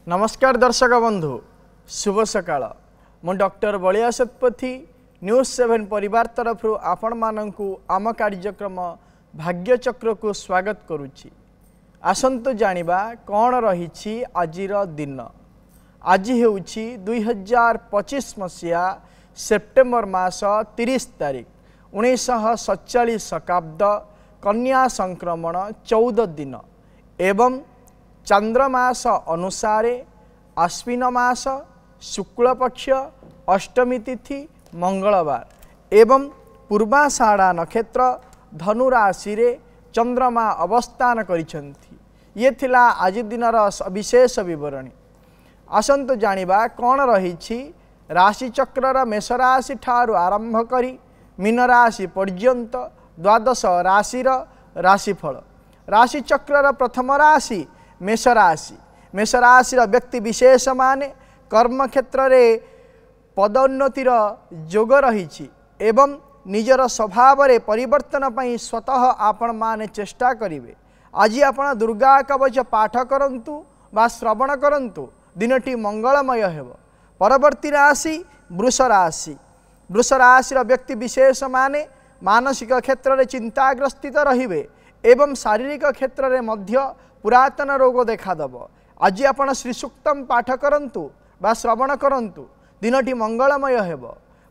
नमस्कार दर्शक बंधु शुभ सकाळ मु डॉक्टर बलिया शतपथी न्यूज 7 परिवार तरफ आपण मानकु आम कार्यक्रम भाग्यचक्र को स्वागत करुछि। आसंतु जानिबा कौन रही आजिर दिन। आज हेउछि 2025 मसीहा सेप्टेम्बर मास 30 तारिख 1947 शकाब्द कन्या संक्रमण 14 दिन एवं चंद्रमास अनुसारे आश्विन मास शुक्ल पक्ष अष्टमी तिथि मंगलवार एवं पूर्वाषाढ़ा नक्षत्र धनु राशि रे चंद्रमा अवस्थान करिसेंथि। ये थिला आज दिनर विशेष विवरणी। आसंतु जानिबा कौन रही राशि चक्र मेष राशि ठारू आरंभ करी मीन राशि पर्यंत द्वादश राशिर राशिफल। राशि चक्र प्रथम राशि मेष राशि। मेष राशि व्यक्ति विशेष माने कर्म क्षेत्र में पदोन्नतिर जोग रही एवं निजर स्वभाव रे परिवर्तन पई स्वतः आपण माने चेष्टा करिवे। आज आपण दुर्गा कवच पाठ करंतु बा श्रवण करंतु दिनटी मंगलमय हेब। परवर्ती राशि वृष राशि। वृष राशि व्यक्ति विशेष माने मानसिक क्षेत्र में चिंताग्रस्तित रहिबे एवं शारीरिक क्षेत्र में मध्य पुरातन रोग देखादब। आज आपण श्री सूक्तम पाठ करंतु बा श्रवण करंतु दिनटी मंगलमय हेब।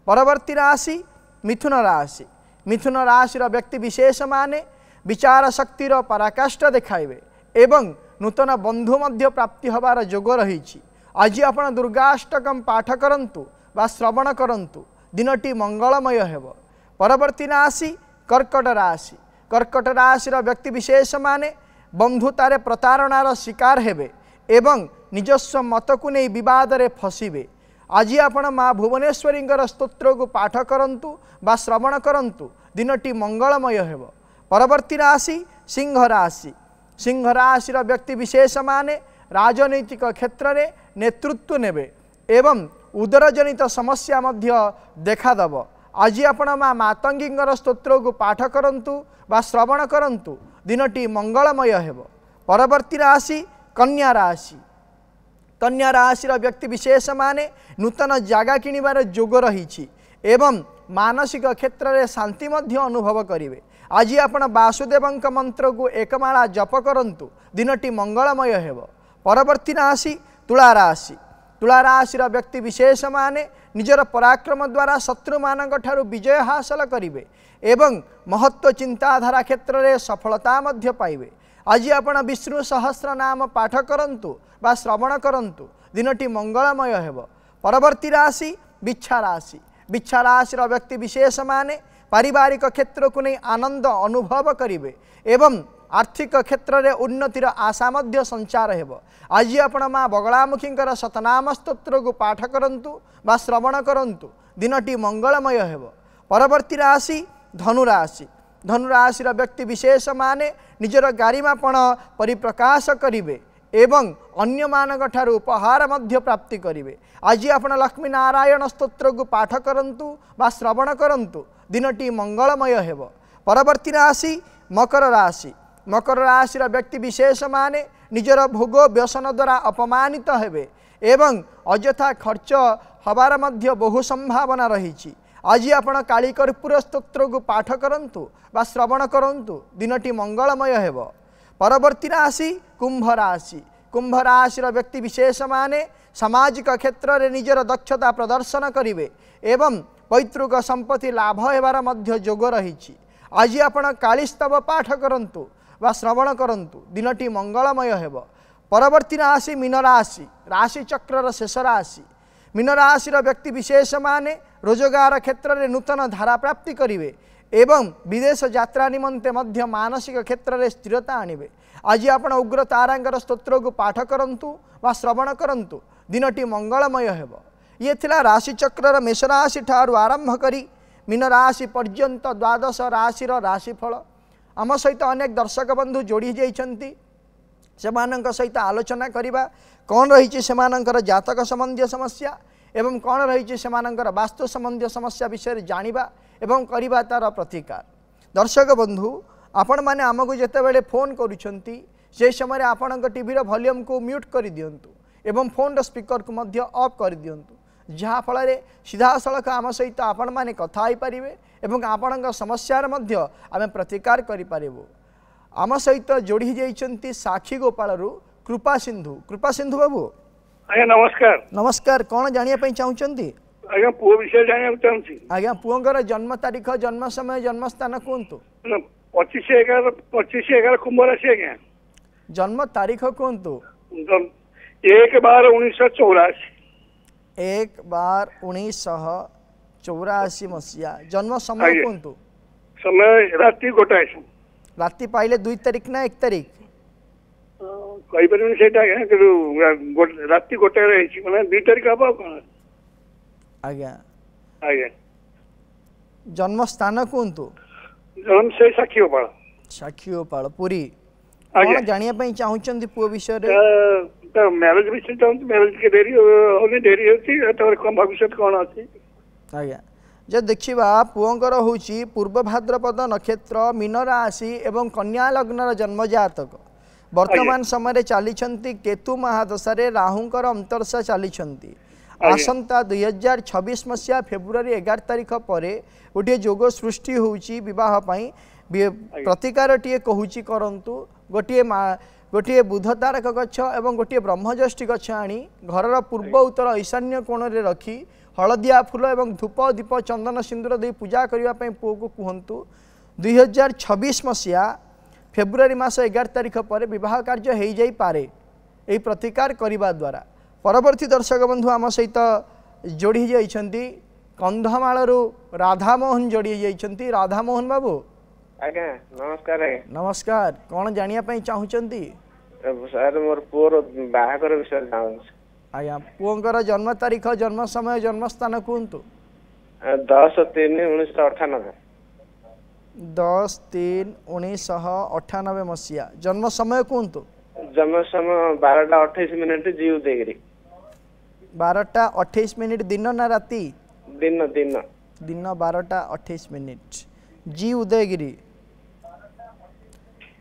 परवर्ती राशि मिथुन राशि। मिथुन राशि व्यक्ति विशेष माने विचार शक्तिर पराकाष्ठ देखाइबे एवं नूतन बंधु मध्य प्राप्ति हबार जोग रही। आज आपण दुर्गाष्टकम पाठ करंतु बा श्रवण करंतु दिनटी मंगलमय हेब। परवर्ती राशि कर्कट राशि। कर्कट राशि व्यक्ति विशेष माने बंधुतारे प्रतारणार शिकार हेबे एवं निजस्व मत को नहीं विवाद रे फसिबे। आज आपण माँ भुवनेश्वरी स्तोत्र को पाठ करंतु बा श्रवण करंतु दिनटी मंगलमय हेब। परवर्ती राशि सिंह राशि। सिंह राशि व्यक्ति विशेष माने राजनैतिक क्षेत्र में नेतृत्व नेबे एवं उदरजनित समस्या मध्य देखादब। आज आपण माँ मातंगी स्तोत्र को पाठ करंतु बा श्रवण करंतु दिनटी मंगलमय हेब। परवर्ती राशि कन्या राशि। कन्या राशि व्यक्ति विशेष माने नूतन जागा किणिबार जोग रही एवं मानसिक क्षेत्र में शांति मध्य अनुभव करिवे। आज आपण वासुदेवंक मंत्र को एकमाला जप करंतु दिनटी मंगलमय हेब। परवर्ती राशि तुला राशि। तुला राशि व्यक्ति विशेष माने निजर पराक्रम द्वारा शत्रु मानक ठारू विजय हासिल करिवे एवं महत्व चिंताधारा क्षेत्र में सफलता मध्य पाइबे। आज आपण विष्णु सहस्र नाम पाठ करंतु बा श्रवण करंतु दिनटी मंगलमय हेब। परवर्ती राशि बिच्छा राशि। बिच्छा राशि व्यक्ति विशेष माने पारिवारिक क्षेत्र को नहीं आनंद अनुभव करिवे एवं आर्थिक क्षेत्र में उन्नतिर आशा मध्य संचार हेब। आज आपण माँ बगलामुखी शतनाम स्तोत्र को पाठ करंतु बा श्रवण करंतु दिनटी मंगलमय हेब। परवर्ती राशि धनुराशि। धनुराशि व्यक्ति विशेष माने निजर गारिमापण परिप्रकाश करिवे एवं अन्य मानक ठारू उपहार मध्य प्राप्ति करिवे। आज आपण लक्ष्मी नारायण स्तोत्र को पाठ करंतु बा श्रवण करंतु दिनटी मंगलमय हेब। परवर्ती राशि मकर राशि। मकर राशि व्यक्ति विशेष माने निजर भोग व्यसन द्वारा अपमानित हेबे एवं अଯଥା खर्च हबार मध्य बहु संभावना रही। आज आपण काली कर्पूर स्तोत्र को पाठ करंतु बा श्रवण करंतु दिनटी मंगलमय हेब। परवर्ती राशि कुंभ राशि। कुंभ राशि व्यक्ति विशेष माने सामाजिक क्षेत्र में निजर दक्षता प्रदर्शन करिवे एवं पैतृक संपत्ति लाभ हेबार मध्य जोग रही। आज आपण कालीस्तव पाठ करंतु बा श्रवण करंतु दिनटी मंगलमय हेब। परवर्ती राशि मीन राशि। राशि चक्र शेष राशि। मीन राशि व्यक्ति विशेष माने रोजगार क्षेत्र में नूतन धारा प्राप्ति करिवे एवं विदेश यात्रा निमंते मध्य मानसिक क्षेत्र में स्थिरता आनिबे। आज आपण उग्र तारांगर स्तोत्र को पाठ करंतु बा श्रवण करंतु दिनटी मंगलमय हेब। ये थिला राशि चक्र मेष राशि ठारू आरंभ करी मीन राशि पर्यंत द्वादश राशिर राशिफल। आम सहित अनेक दर्शक बंधु जोड़ी जाइछंती सेमानंक सहित आलोचना करिबा कौन रही सेमानंकर जातक संबंधी समस्या एवं कौन रही सेमानंकर वास्तु संबंधी समस्या विषय जानिबा एवं करिबा तार प्रतिकार। दर्शक बंधु आपण माने आमको जेतेबेले फोन करूछंती से समय आपण टीवी वॉल्यूम को म्यूट कर दिंतु एवं फोन स्पीकर को मध्य ऑफ कर दिंतु जहाँ फल सीधा सड़क आम सहित आपण मैंने कथा हो पारे एवं आपण समस्यार मध्य आम प्रतिकार करूँ आम सहित जोड़ी जाइए साक्षी गोपाल कृपा सिंधु बाबू आज्ञा नमस्कार। नमस्कार कौन जानापी चाहते आज्ञा पुओ विषय जाना चाहूँगी। आज्ञा पुओर जन्म तारीख जन्म समय जन्म स्थान कहतु 25/11 कुंभ राशि आज्ञा जन्म तारीख कहतु 1/12/1984 1/12/1984 मसीहा जन्म समय कहतु समय राति गोटाए राति पाइले 2 तारीख ना 1 तारीख कही पारे से राति गोटाए मैंने 2 तारीख हम कौन आज्ञा आज्ञा जन्म स्थान कहतु जन्म से साक्षी गोपाल पुरी कौन जानापी चाहते पुओ विषय मैरेज विषय चाहूँ मैरेज के डेरी होने डेरी होती भविष्य कौन अच्छी आज्ञा जे देखा पुओंकर होची पूर्व भाद्रपद नक्षत्र मीन राशि एवं कन्या लग्नर जन्म जातक वर्तमान समय चली केतु महादशा राहुंकर अंतरशा चली आसंता 2026 मसीहा फेब्रुआरी 11 तारीख पर गोटे जोग सृष्टि होची विवाह पाई प्रतिकार टीए कहूची करंतु गोटे बुध तारक गछ एवं गोटे ब्रह्मज्येष्ठी गछ आनी घरर पूर्व उत्तर ईशान्य कोण रे रखी हलदिया फूल एवं धूप दीप चंदन सिंदूर दे पूजा करने पुओ को कहतु 2026 मसीहा फेब्रुआरी मास 11 तारीख पर विवाह कार्य हो जाई पारे यही प्रतिकार करने द्वारा परवर्ती दर्शक बंधु आम सहित जोड़ी जाइछंती कंधमालू राधामोहन जोड़ी जाइछंती राधामोहन बाबू आज्ञा नमस्कार। नमस्कार कौन जानापी चाहूँगी सर मोर पुओर बाहागर विषय जानूँ आज्ञा पुओंकर जन्म तारीख जन्म समय जन्म स्थान कहतु 10/3/1998 10/3/1998 मसीहा जन्म समय कहतु जन्म समय 12:28 जी उदयगिरी 12:28 दिन ना राति दिन दिन दिन 12:28 जी उदयगिरी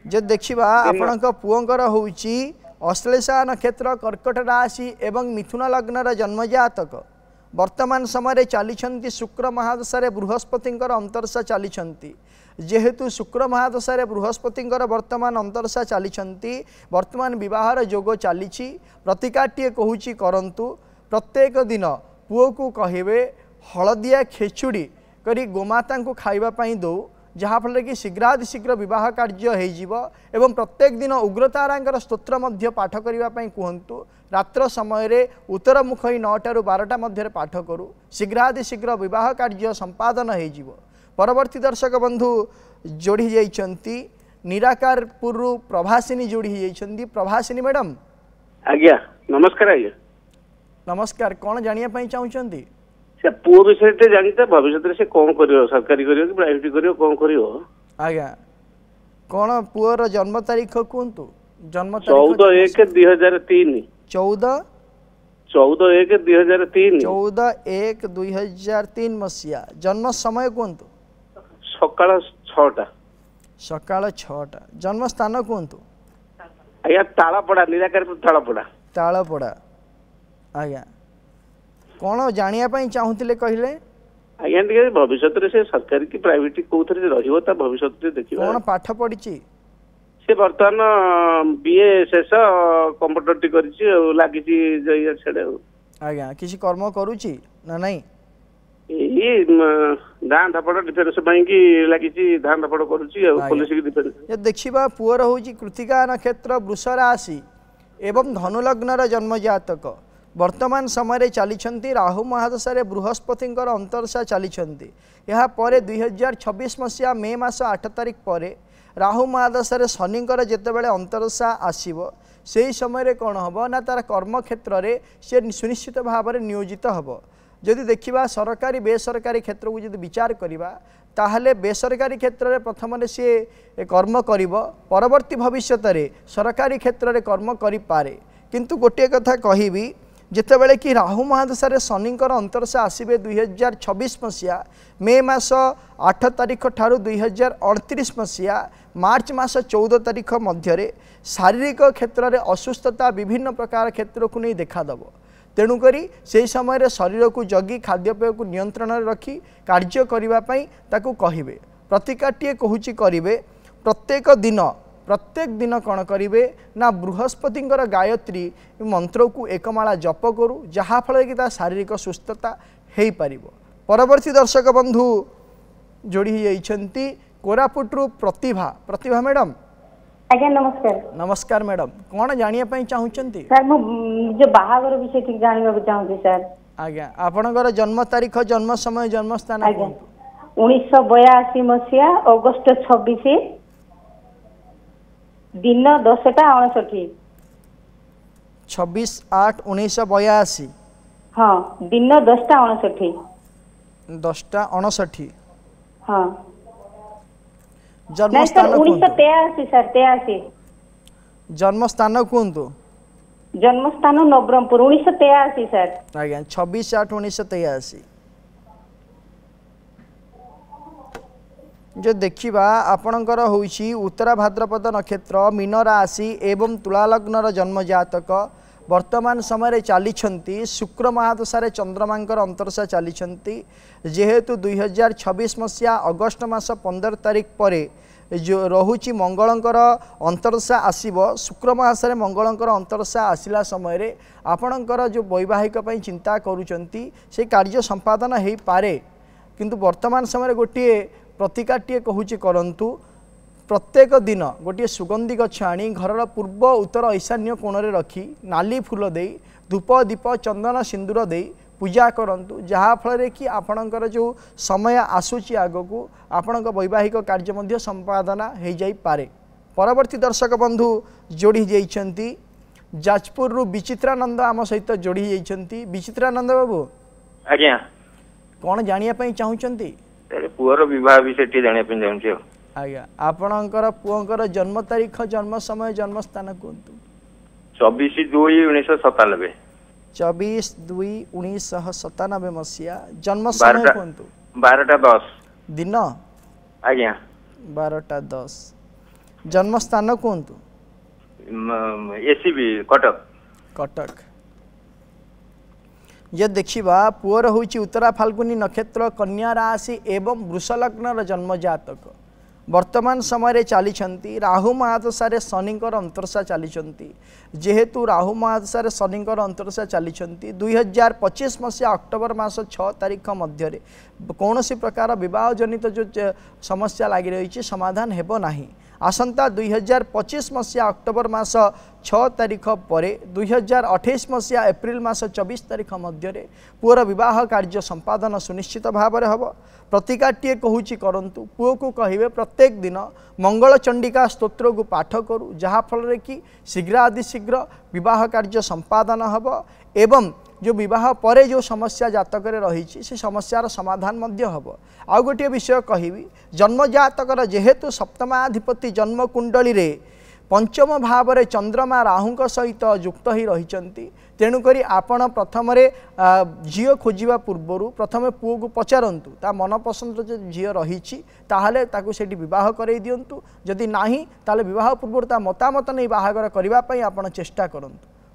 जे देखा आपण पुओंकर होची अश्लेषा नक्षत्र कर्कट राशि एवं मिथुन लग्नर जन्म जातक वर्तमान समय चली शुक्र महादशा बृहस्पति अंतरशा चली जेहेतु शुक्र महादशा बृहस्पति वर्तमान अंतरशा चली वर्तमान विवाहर जोग चली प्रतिकाटीए कहूची करंतु प्रत्येक दिन पुओ को कहे हलदिया खेचुड़ी करी गोमाता को खाइबापी दो जहाँफल कि शीघ्रातिशीघ्र विवाह कार्य हो एवं प्रत्येक दिन उग्रतारा स्तोत्र पाठ करने कहतु रात्र समय उत्तर मुखी 9 ରୁ 12 मध्य पाठ करूँ शीघ्रातिशीघ्र विवाह कार्य संपादन हो परवर्ती दर्शक बंधु जोड़ी जाइछंती निराकारपुर प्रभासिनी जोड़ी जाइछंती प्रभासिनी मैडम आज्ञा नमस्कार। आज्ञा नमस्कार कौन जानापी चाहूँगी से पुओ विषय जानते भविष्य से कौन करियो सरकारी करियो कि प्राइवेट करियो कौन करियो आज्ञा कौन पुओर जन्म तारीख कहतु जन्म 14/1/2003 14/1/2003 14/1/2003 मसीहा जन्म समय कहतु सकाळ 6टा सकाळ 6टा जन्म स्थान कहतु आज्ञा तालापड़ा निराकारपुर तालापड़ा आज्ञा कौन जानापी चाहूले कहले आज्ञा टे भविष्य से सरकारी कि प्राइवेट कौन रहा भविष्य देखिए कौन पाठ पढ़ी से बर्तमान बीए शेष कंप्यूटर टी लगी आज्ञा किसी कर्म करुची ना नहीं धान धापड़ डिफेन्स लगी धान धापड़ कर देखा पुअर हूँ कृतिका नक्षत्र वृष राशि एवं धनुलग्नर जन्म जातक वर्तमान समय चली राहु महादशा बृहस्पति अंतरशा चली यहाँ 2026 मसीहा मे मास 8 तारीख पर राहु महादशा शनिकर जितेबाला अंतरशा आसब से समय कौन हम ना तार कर्म क्षेत्र में सी सुनिश्चित भाव में नियोजित हम जदि देखा सरकारी बेसरकारी क्षेत्र को जब विचार करवा ताहले बेसरकारी क्षेत्र में प्रथम सी कर्म कर परवर्ती भविष्य में सरकारी क्षेत्र में कर्म करे किंतु गोटे कथा कहबी जितेबले कि राहु महादशा शनिकर अंतरशा आसबे 2026 मसीहा मे मास 8 तारिख ठारू 2038 मसीहा मार्च मास 14 तारिख मध्य शारीरिक क्षेत्र में असुस्थता विभिन्न प्रकार क्षेत्र को नहीं देखादेव तेणुक से समय शरीर को जगी खाद्यपेय को नियंत्रण में रखी कार्य करने कहे प्रतिकाटे कहूँ करेंगे प्रत्येक दिन कौन करेंगे ना बृहस्पति गायत्री मंत्र को एकमाला जप करूँ जहाँफल कि शारीरिक सुस्थता हो पार। परवर्ती दर्शक बंधु जोड़ी जाइछंती कोरापुटरू प्रतिभा मैडम। आज्ञा नमस्कार। नमस्कार मैडम कौन जानिया पई चाहुचंती सर मु जो बाहागर विषय ठीक जानिबा को चाहूची सर। आज्ञा आपनकर जन्म तारीख जन्म समय जन्म स्थान आज्ञा 1982 मसिया अगस्त 26 दिन 10:59 26/8/1982 हाँ दिन 10:59 10:59 हाँ जन्म स्थान 1983 सर 83 जन्म स्थान कहतु जन्म स्थान नवरंगपुर 1983 सर। आज्ञा 26/8/1983 जो देखा आपणकर होइछि उत्तरा भाद्रपद नक्षत्र मीन राशि एवं तुला लग्नर जन्म जातक वर्तमान समय चली शुक्र महादशा चंद्रमांकर अंतरशा चली जेहेतु 2026 मसीहा अगस्ट मास 15 तारिख पर जो रोची मंगलंकर अंतरशा आसीबो शुक्र मासरे मंगलंकर अंतरशा आसिला समय आपणकर जो वैवाहिक पई चिंता करूचंती से कार्य संपादन हो पारे किंतु वर्तमान समय गोटे प्रतिकाटे कहूँ करंतु प्रत्येक दिन गोटे सुगंधि गछ आनी घर पूर्व उत्तर ईशान्य कोण रे रखी नाली फूल दे धूप दीप चंदन सिंदूर दे पूजा करंतु जहाँफल कि आपणकर जो समय आसूची आगकू आपण वैवाहिक कार्य मध्य संपादना हो जाई पारे। परवर्ती दर्शक बंधु जोड़ी जाइछंती जाजपुर रु विचित्रानंद आम सहित जोड़ी जाइछंती। विचित्रानंद बाबू आज्ञा कौन जानिया पई चाहुचंती पुअर विवाह विषय जानिया पई चाहूची। आज्ञा आपणकर पुअंकर जन्म तारीख जन्म समय जन्म स्थान कहतु 24/2/1997 24/2/1997 मसीहा जन्म समय कहतु 12:10 दिन आज्ञा 12:10 जन्म स्थान कहतु एसीबी कटक कटक। ये देखा पुअर होची उत्तरा फाल्गुनी नक्षत्र कन्या राशि एवं वृष लग्नर जन्म जातक वर्तमान समय चली राहु महादशा शनिकर अंतरशा चली जेहेतु राहु महादशा शनिकर अंतरशा चली 2025 मसीहा अक्टोबर मास 6 तारिख मध्य कौन सी प्रकार विवाह जनित जो समस्या लगी रही समाधान हेबो नाही। आसंता 2025 मसीहा अक्टोबर मास 6 तारिख पर 2028 मसीहा एप्रिल मास 24 तारिख मध्य पुअर विवाह कार्य संपादन सुनिश्चित भाव में हम। प्रतिकाटे कहूँ करंतु पुओ को कहे प्रत्येक दिन मंगल चंडिका स्तोत्र को पाठ करूँ जहाँफल कि शीघ्र आदि शीघ्र विवाह कार्य संपादन हम एवं जो विवाह पर जो समस्या जातक रही से समस्यार समाधान हम। आउ गोटे विषय कहि जन्म जातकर जेहेतु सप्तमाधिपति जन्म कुंडली रे पंचम भाव में चंद्रमा राहु सहित युक्त ही रही तेणुक आपण प्रथम झील खोजा पूर्वर प्रथम पुओ को पचारतु ता मन पसंद जो झील रही से बह कर दिंतु जदि नाही ताले विवाह पूर्व ता मतामत नहीं बाहागर करने आपण चेष्टा करूँ।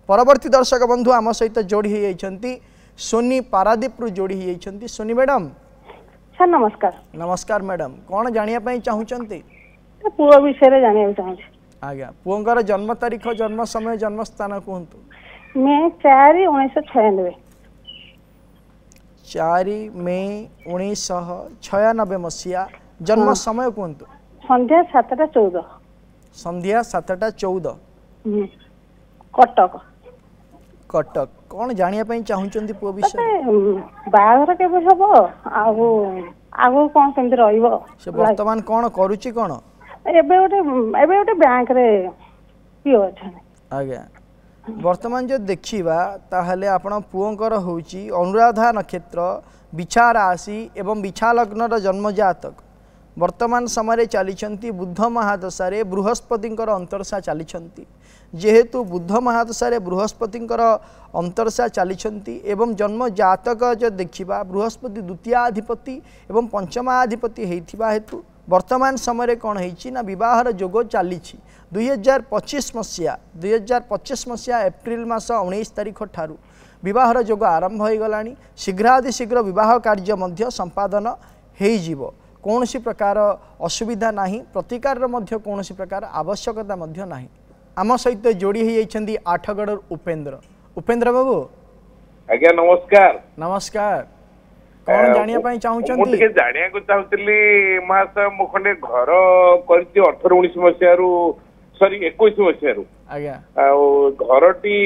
परवर्ती दर्शक बंधु आम सहित जोड़ी होती सोनी पारादीप जोड़ी होती। सोनी मैडम सर नमस्कार। नमस्कार मैडम कौन जानिया चाहूँगी पुओ विषय जानिया चाहूँगी। आज्ञा पुओंकर जन्म तारीख जन्म समय जन्म स्थान कहतु मे 4/1996 4/1996 मसीहा जन्म समय कहतु संध्या 7:14 संध्या 7:14 कटक कटक कौन जानिया चाहूँगी पुओ विषय बाहर के हम आगो कौन केमती रहिबो से वर्तमान कौन करूची कौन एबे गोटे बैंक रे पियो अछि। आज्ञा वर्तमान जो देखा ताहले आपण पुओंकर होची अनुराधा नक्षत्र बिछा राशि एवं बिछा लग्नर जन्म जातक वर्तमान समय चली बुध महादशा बृहस्पतिंकर अंतरसा चली जेहेतु बुध महादशा बृहस्पति अंतरसा चली एवं जन्म जातक जो देखा बृहस्पति द्वितीयाधिपति एवं पंचमाधिपति होता हेतु वर्तमान समय कौन है विवाहर जोग चली 2025 मसीहा एप्रिल मास 19 तारिख ठारू विवाहर जोग आरंभ हो गला शीघ्रातिशीघ्र विवाह कार्य मध्य संपादन हो कौन सी प्रकार असुविधा नहीं प्रतिकार कौन सी प्रकार आवश्यकता नहीं आम सहित जोड़ी होती आठगढ़ उपेंद्र बाबू आज्ञा नमस्कार नमस्कार कौन जानिया चाहूँगी जानिया को चाहूली महाशय मु खंडे घर कर 18-19 मसीह सॉरी 21 मसीह आज्ञा घरटी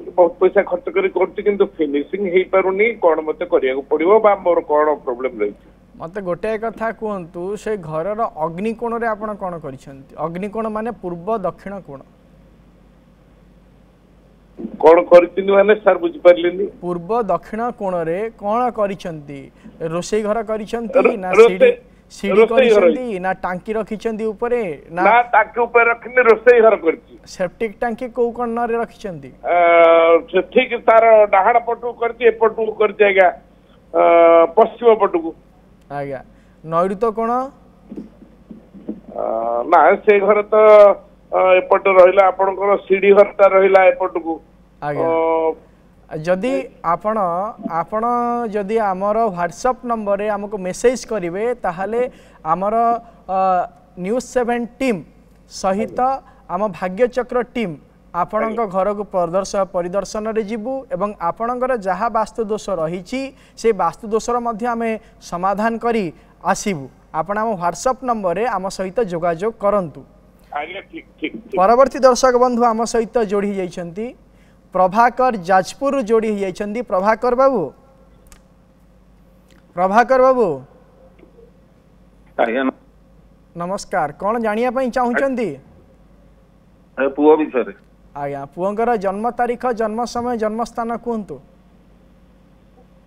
बहुत पैसा खर्च कर फिनिशिंग हो पारुनी कौन मत करिया पड़ो मोर कौन प्रोब्लेम रही मत गोटे कथा कहतु से घर अग्निकोण रे आपण कौन कर अग्निकोण माने पूर्व दक्षिण कोण कौन कर सर बुझी पार्ली पूर्व दक्षिण कोण रे कौन कर रोषे घर कर ना सीढ़ी कर ना टांकी रखिछंती ऊपरे ना टांकी ऊपर रखने रोषे घर कर सेप्टिक टांकी को कोण रे रखिछंती ठीक तार डाहाण पटू करती एपटू करती आज्ञा पश्चिम पटू आज्ञा नैऋत्य कोण ना से घर तो एपट रहिला आपनकर सीढ़ी घरटा रहिला एपट को आज्ञा जदि आपण जदि आमर व्हाट्सएप नंबर रे हमको मेसेज करिवे ताहाले आमर न्यूज 7 टीम सहित आम भाग्यचक्र टीम आपण घर को परिदर्शन रे जीवु एवं आपणकर जहाँ वास्तु दोष रही से वास्तु दोषर मध्य आमे समाधान करी आसीबु आपण आम व्हाट्सएप नंबर रे आम सहित जोगाजोग करंतु परवर्ती दर्शक बंधु आम सहित जोड़ी जाइछंती प्रभाकर जाजपुर जोड़ी जाइछंती प्रभाकर बाबू नमस्कार कौन जानिया पई चाहूचंती पुओ विषय आज्ञा पुओंकर जन्म तारीख जन्म समय जन्म स्थान कहतु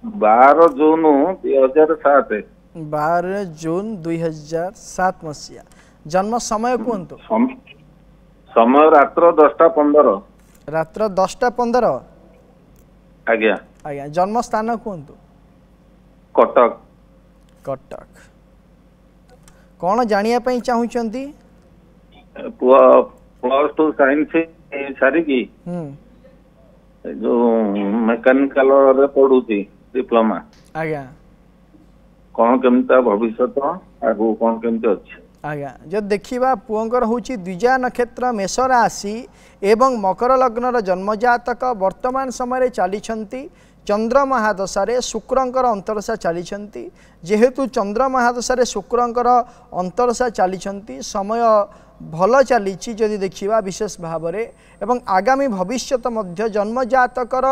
12 जून 2007 12 जून 2007 मसीहा जन्म समय कहतु समय रात्र 10:15 रात्र 10:15 आज्ञा आज्ञा जन्म स्थान कहतु कटक कटक कौन जानिया पई चाहूचंती +2 साइंस सारी की जो मेकानिकल रे पढुती डिप्लोमा आज्ञा कौन केमता भविष्य आगु कौन केमती अछि आज्ञा जो देखा पुओंकर होची द्विजा नक्षत्र मेष राशि एवं मकर लग्नर जन्मजातक वर्तमान समय चली चंद्र महादशा शुक्रंकर अंतरसा चली जेहेतु चंद्र महादशा शुक्रंकर अंतरसा चली समय भल चली जदि देखा विशेष भाव में एवं आगामी भविष्यत मध्य जन्मजातकर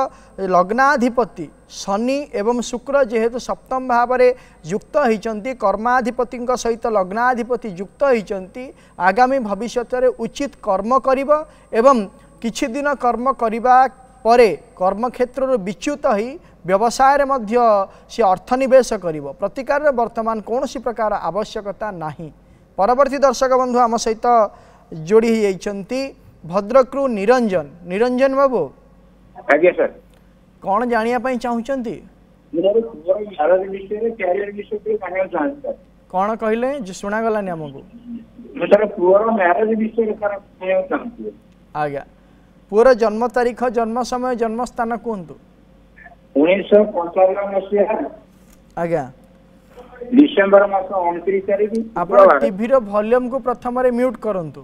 लग्नाधिपति शनि एवं शुक्र जेहेतु सप्तम भाव में युक्त होती कर्माधिपति सहित लग्नाधिपति युक्त होती आगामी भविष्यत उचित कर्म करिब एवं किछि दिन कर्म करिबा परे कर्म क्षेत्र विच्युत ही व्यवसाय मध्य सी अर्थनिवेश करिब प्रतिकार वर्तमान कौन सी प्रकार आवश्यकता नहीं परवर्ती दर्शक बंधु आम सहित जोड़ी होती भद्रकरू निरंजन बाबू आज्ञा सर कौन जानिया पई चाहूचंती कौन कहले जो सुना गलानी हमको आज्ञा पुअर जन्म तारीख जन्म समय जन्म स्थान कहतु 1955 मसीहा आज्ञा डिसेंबर मास 29 तारिख आपण टीवी रो वॉल्यूम को प्रथम रे म्यूट करंतु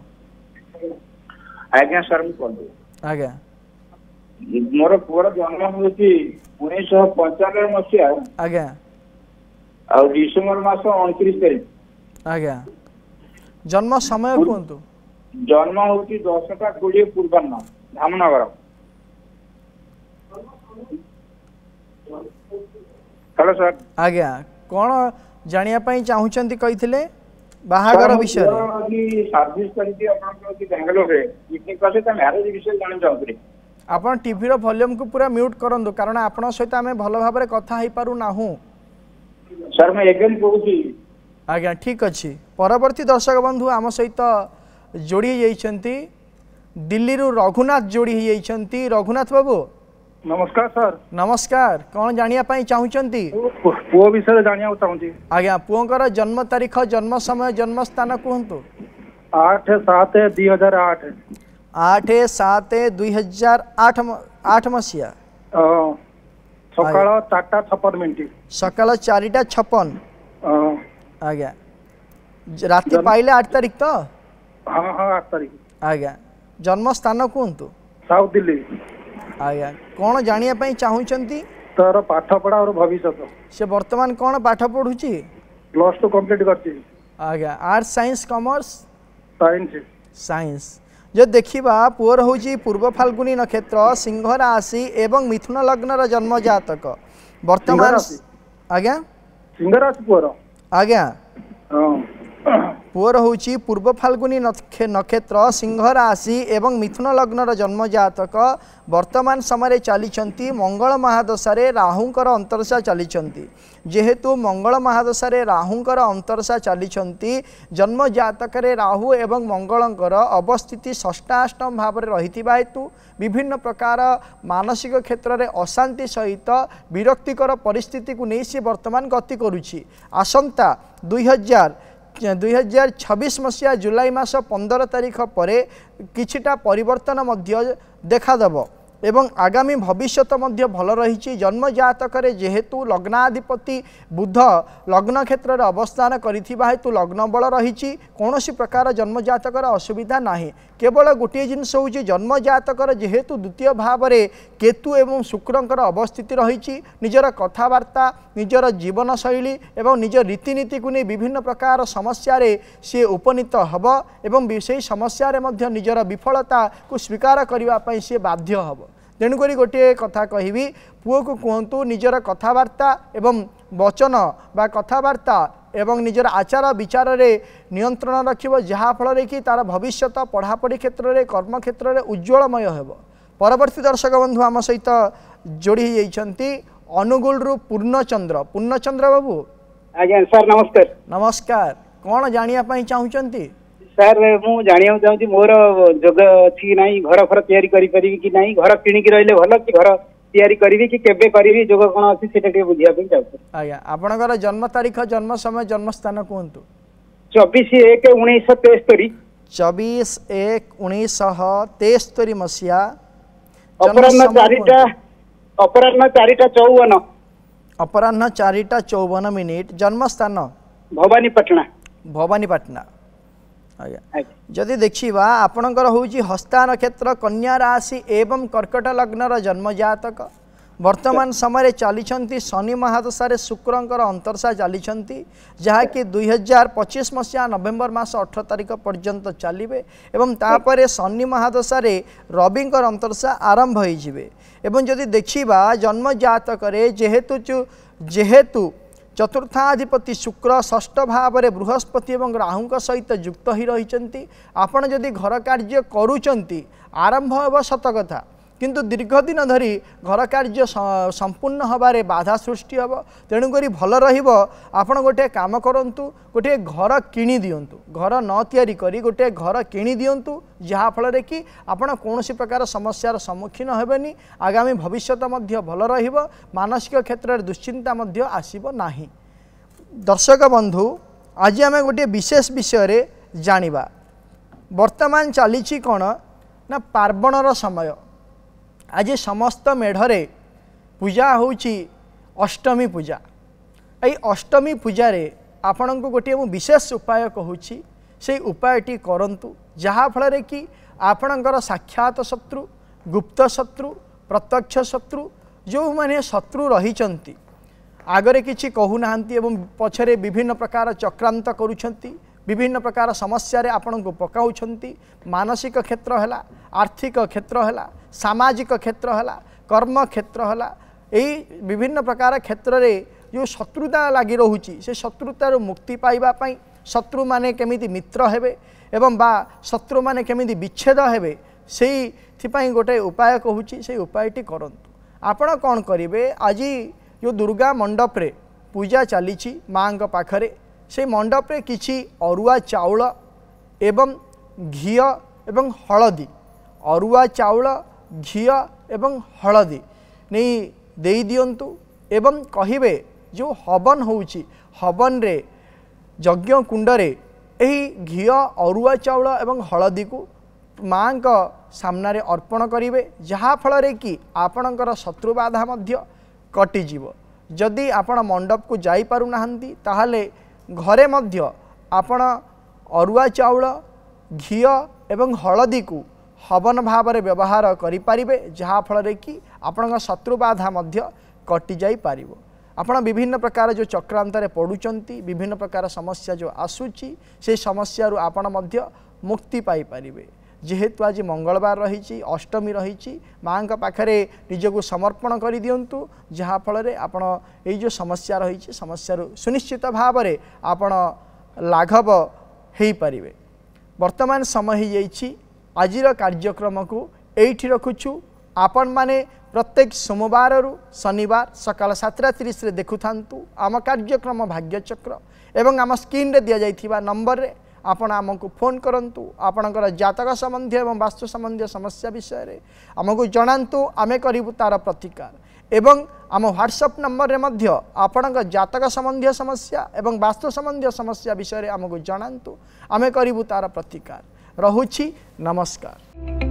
आज्ञा सर मु कहू आज्ञा मोर पुअर जन्म होची 1955 मसीहा आज्ञा और डिसेंबर मास 29 तारिख आज्ञा जन्म समय कहतु जन्म होची 10:20 पूर्वाह्न धामनगर हेलो सर आज्ञा कौन जानिया पई चाहूचंती कहिथिले बाहागर विषय रे सर्विस करती आपन को बेंगलोर रे इतनी कसे त मैरिज विषय जान चाहतरी आपण टीवी रो वॉल्यूम को पूरा म्यूट करंदु कारण आपण सहित हमें भलो भाबरे कथा ही पारु नाहु सर मैं एगेन कहूची आज्ञा ठीक अच्छी परवर्ती दर्शक बंधु आम सहित जोड़ी जाइछंती दिल्ली रु रघुनाथ जोड़ी जाइछंती रघुनाथ बाबू नमस्कार सर। नमस्कार कौन जानिया पाई चाहुचंती पुओ विषय जानिया चाहूँगी आज्ञा पुओंकर जन्म तारीख जन्म समय जन्म स्थान कहतु 8/7/2008 8/7/2008 मसीहा सकाळ 4:56 सकाल 4:56 आज्ञा राति पाइले 8 तारीख तो हाँ हाँ 8 तारीख आज्ञा जन्म स्थान कहतु साउथ दिल्ली आज्ञा कौन जानिया पाई चाहुचंती तार पाठ पढ़ा और भविष्य से वर्तमान कौन पाठ पढ़ुची +2 कंप्लीट करची आज्ञा arts science commerce science science जो देखा पुअर हूँ पूर्व फाल्गुनी नक्षत्र सिंह राशि एवं मिथुन लग्न जन्म जातक वर्तमान आज्ञा सिंह राशि पुअर आज्ञा पुअर हूँ पूर्व फाल्गुनी नक्षत्र सिंह राशि एवं मिथुन लग्न जन्म जातक वर्तमान समय चली मंगल महादशा राहुंकर अंतरसा चली जेहेतु मंगल महादशा राहुंकर अंतरसा चली जन्म जातक राहु एवं मंगलंकर अवस्थिति षष्ठाष्टम भाव में रही हेतु विभिन्न प्रकार मानसिक क्षेत्र में अशांति सहित विरक्तिकर परिस्थिति को नहीं सी वर्तमान गति करुछि आसंता 2026 मसीहा जुलाई मास 15 तारीख पर किछिटा परिवर्तन मध्य देखादेव एवं आगामी भविष्यत मध्य भल रही जन्म जातक जेहेतु लग्नाधिपति बुध लग्न क्षेत्र में अवस्थान करिथिबा हेतु लग्न बल रही कौन प्रकार जन्म जातकर असुविधा नाही केवल गोटे जिनस हूँ जन्म जातकर जेहेतु द्वितीय भाव में केतु एवं शुक्रंकर अवस्थिति रही निजर कथबार्ता निजर जीवन शैली एवं निज रीतिनीति को नहीं विभिन्न प्रकार समस्या सी उपनीत हब एवं से समस्या निजर विफलता को स्वीकार करने सी बाध्य हम तेणुक गोटे कथा कहि पुओ को कहतु निजर कथबार्ता एवं वचन बा कथबार्ता एवं निजर आचार विचार रे नियंत्रण रखिब जहाँफल कि तार भविष्यत पढ़ापढ़ी क्षेत्र में कर्म क्षेत्र में उज्ज्वलमय हो। परवर्ती दर्शक बंधु आम सहित जोड़ी जाइछंती अनुगुल रु पूर्णचंद्र बाबू आज्ञा सर नमस्कार। नमस्कार कौन जानिया पाई चाहुचंती सर मु जानिया चाहूँ मोर जोग अच्छी कि नहीं घर फर तैयारी करि परिबी कि नहीं घर किणिकी रहिले भल कि घर तैयारी करी कि केबे करी जोग कौन अच्छी से बुझा चाहूँ आज्ञा आपनकर जन्म तारीख जन्म समय जन्म स्थान कहतु 24/1/1973 24/1/1973 मसीहा अपराह्न 4:54 अपराह्न 4:54 जन्म स्थान भवानीपाटना आज्ञा जदि देखा आपणकर हूँ हस्ता नक्षत्र कन्या राशि एवं कर्कट लग्न जन्म जातक वर्तमान समय चली शनि महादशा शुक्रंकर अंतरसा चली जहाँकि 2025 मसीहा नवेम्बर मास 18 तारीख पर्यंत चलिए एवं तापर शनि महादशा रविंकर अंतरसा आरंभ होइजिबे जदि देखा जन्म जातक जेहेतु चतुर्थाधिपति शुक्र षष्ठ भाव में बृहस्पति और राहु सहित युक्त ही रही आपण जदि घर कार्य करुचंती आरंभ होब सत कथा किंतु दीर्घ दिन धरी घर कार्य संपूर्ण हबारे बाधा सृष्टि हम तेणुक भल आपण गोटे काम करंतु गोटे घर किणी दियंतु घर न तैयारी करी गोटे घर किणी दियंतु जहाँ फल कि आपण कौन प्रकार समस्यार सम्मुखीन हेबेनी आगामी भविष्यत मध्य भल रहिबो मानसिक क्षेत्र में दुश्चिंता मध्य आसीबो नाही। दर्शक बंधु आज आम गोटे विशेष विषय रे जानिबा वर्तमान चली कौन ना पार्वणर समय आज समस्त मेढ़े पूजा होची अष्टमी पूजा यही अष्टमी पूजा आपण को गोटे विशेष उपाय कहूँ से उपायटी करंतु जहाँ फल कि आपणकर साक्षात शत्रु गुप्त शत्रु प्रत्यक्ष शत्रु जो माने शत्रु रही आगरे किछि कहूना एवं पछरे विभिन्न प्रकार चक्रांत करुछंती विभिन्न प्रकार समस्या आपण को पकाउछंती मानसिक क्षेत्र है आर्थिक क्षेत्र है सामाजिक क्षेत्र है कर्म क्षेत्र है यही विभिन्न प्रकार क्षेत्र में जो शत्रुता लगी रोची से शत्रुतार मुक्ति पाइबापी शत्रु माने केमिति मित्र हेबे एवं बा शत्रु माने केमिति विच्छेद हेबे से गोटे उपाय कहूँ से उपायटी करंतु आपण कौन करेंगे आज जो दुर्गा मंडप रे पूजा चली माँ पाखरे से मंडप रे किछि अरुआ चाउल एवं घी एवं हलदी अरुआ चाउल घी एवं हलदी नहीं दे दियंतु एवं कहिबे जो हवन होउची हवन रे यज्ञ कुंड रे एही घी अरुआ चाउल एवं हलदी को माँ का सामने अर्पण करेंगे जहाँफल कि आपणकर शत्रु बाधा कटिजीव जदि आपण मंडप को जाई पारु नाहंती ताहले घरे मध्य आपण अरुआ चाउल घी एवं हलदी को हवन भाव में व्यवहार करें जहाँफल कि आपण शत्रु बाधा कटि जाई पारिबो। आपण विभिन्न प्रकार जो चक्रांत पड़ुचंती विभिन्न प्रकार समस्या जो आसूची से समस्या आपण मध्य मुक्ति पाई पारिबे। जेहेतु आज मंगलवार रही अष्टमी रही माँ का पाखरे निजक समर्पण कर दिंतु जहाँफल आपण ये जो समस्या रही समस्या सुनिश्चित भाव में आपण लाघव हो पारे। वर्तमान समय ही जाइए आजिर कार्यक्रम को एठी रखुछु। आपण माने प्रत्येक सोमवार रु शनिवार सकाल 7:30 देखु थांतु आम कार्यक्रम भाग्यचक्र एवं आम स्क्रीन रे दिया जाइथिबा नंबर रे आपण आमको फोन करंतु आपणकर जातक संबंधी एवं वास्तु संबंधी समस्या विषय रे आमको जणांतु आमे करिबु तार प्रतिकार एवं आम व्हाट्सएप नंबर रे मध्य आपणकर जातक संबंधी समस्या एवं वास्तु संबंधी समस्या विषय रे आमको जणांतु आमे करिबु तार प्रतिकार। रहुछि नमस्कार।